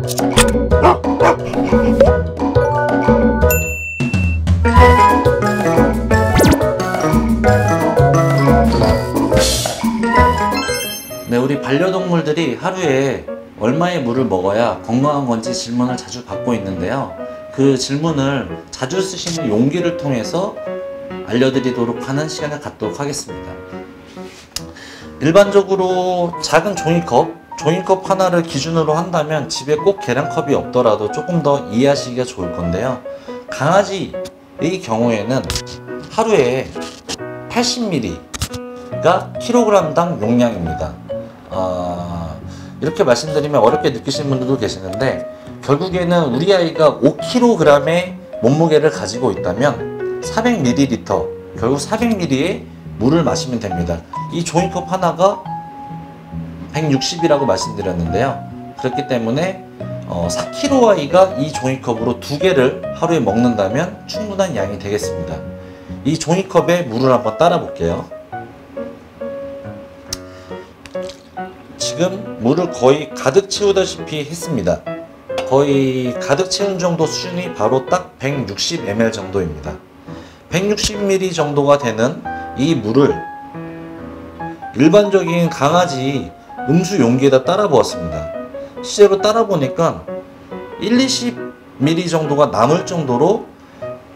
네, 우리 반려동물들이 하루에 얼마의 물을 먹어야 건강한 건지 질문을 자주 받고 있는데요. 그 질문을 자주 쓰시는 용기를 통해서 알려드리도록 하는 시간을 갖도록 하겠습니다. 일반적으로 작은 종이컵 하나를 기준으로 한다면 집에 꼭 계량컵이 없더라도 조금 더 이해하시기가 좋을 건데요. 강아지의 경우에는 하루에 80ml가 킬로그램당 용량입니다. 이렇게 말씀드리면 어렵게 느끼시는 분들도 계시는데, 결국에는 우리 아이가 5kg의 몸무게를 가지고 있다면 400ml, 결국 400ml의 물을 마시면 됩니다. 이 종이컵 하나가 160이라고 말씀드렸는데요. 그렇기 때문에 4kg 아이가 이 종이컵으로 2개를 하루에 먹는다면 충분한 양이 되겠습니다. 이 종이컵에 물을 한번 따라 볼게요. 지금 물을 거의 가득 채우다시피 했습니다. 거의 가득 채운 정도 수준이 바로 딱 160ml 정도입니다. 160ml 정도가 되는 이 물을 일반적인 강아지 음수 용기에다 따라 보았습니다. 실제로 따라 보니까 1-20ml 정도가 남을 정도로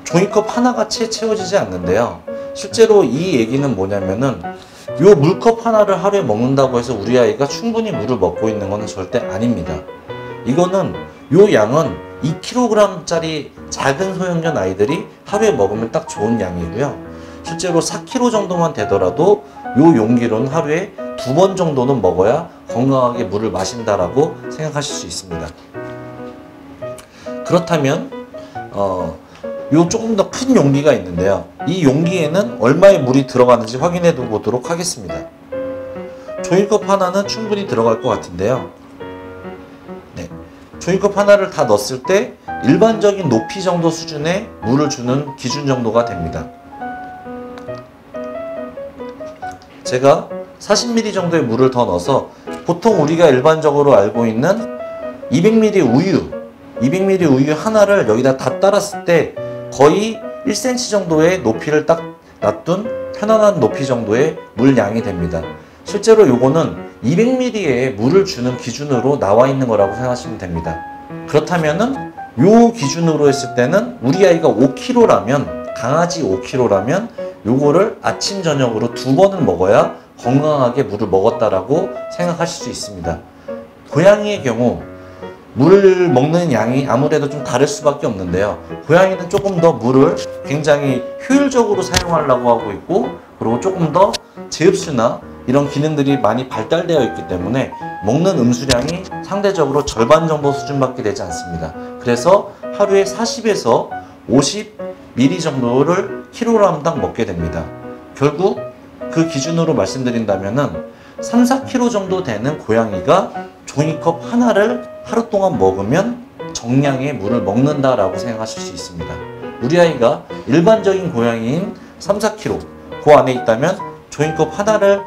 종이컵 하나가 채 채워지지 않는데요. 실제로 이 얘기는 뭐냐면은 요 물컵 하나를 하루에 먹는다고 해서 우리 아이가 충분히 물을 먹고 있는 것은 절대 아닙니다. 이거는 요 양은 2kg짜리 작은 소형견 아이들이 하루에 먹으면 딱 좋은 양이고요. 실제로 4kg 정도만 되더라도 요 용기로는 하루에 2번 정도는 먹어야 건강하게 물을 마신다라고 생각하실 수 있습니다. 그렇다면 요 조금 더 큰 용기가 있는데요. 이 용기에는 얼마의 물이 들어가는지 확인해 보도록 하겠습니다. 종이컵 하나는 충분히 들어갈 것 같은데요. 네, 종이컵 하나를 다 넣었을 때 일반적인 높이 정도 수준의 물을 주는 기준 정도가 됩니다. 제가 40ml 정도의 물을 더 넣어서 보통 우리가 일반적으로 알고 있는 200ml 우유 하나를 여기다 다 따랐을 때 거의 1cm 정도의 높이를 딱 놔둔 편안한 높이 정도의 물량이 됩니다. 실제로 요거는 200ml의 물을 주는 기준으로 나와 있는 거라고 생각하시면 됩니다. 그렇다면은 요 기준으로 했을 때는 우리 아이가 5kg라면, 강아지 5kg라면 요거를 아침 저녁으로 2번을 먹어야 건강하게 물을 먹었다라고 생각하실 수 있습니다. 고양이의 경우 물을 먹는 양이 아무래도 좀 다를 수밖에 없는데요. 고양이는 조금 더 물을 굉장히 효율적으로 사용하려고 하고 있고, 그리고 조금 더 제흡수나 이런 기능들이 많이 발달되어 있기 때문에 먹는 음수량이 상대적으로 절반 정도 수준밖에 되지 않습니다. 그래서 하루에 40에서 50ml 정도를 킬로그램당 먹게 됩니다. 결국 그 기준으로 말씀드린다면은 3-4kg 정도 되는 고양이가 종이컵 하나를 하루 동안 먹으면 정량의 물을 먹는다라고 생각하실 수 있습니다. 우리 아이가 일반적인 고양이인 3-4kg 그 안에 있다면 종이컵 하나를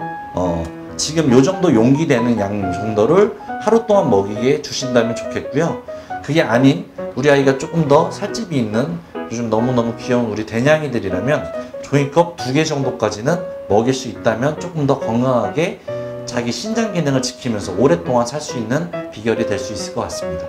지금 요 정도 용기 되는 양 정도를 하루 동안 먹이게 주신다면 좋겠고요. 그게 아닌 우리 아이가 조금 더 살집이 있는 요즘 너무너무 귀여운 우리 대냥이들이라면 종이컵 2개 정도까지는 먹일 수 있다면 조금 더 건강하게 자기 신장 기능을 지키면서 오랫동안 살 수 있는 비결이 될 수 있을 것 같습니다.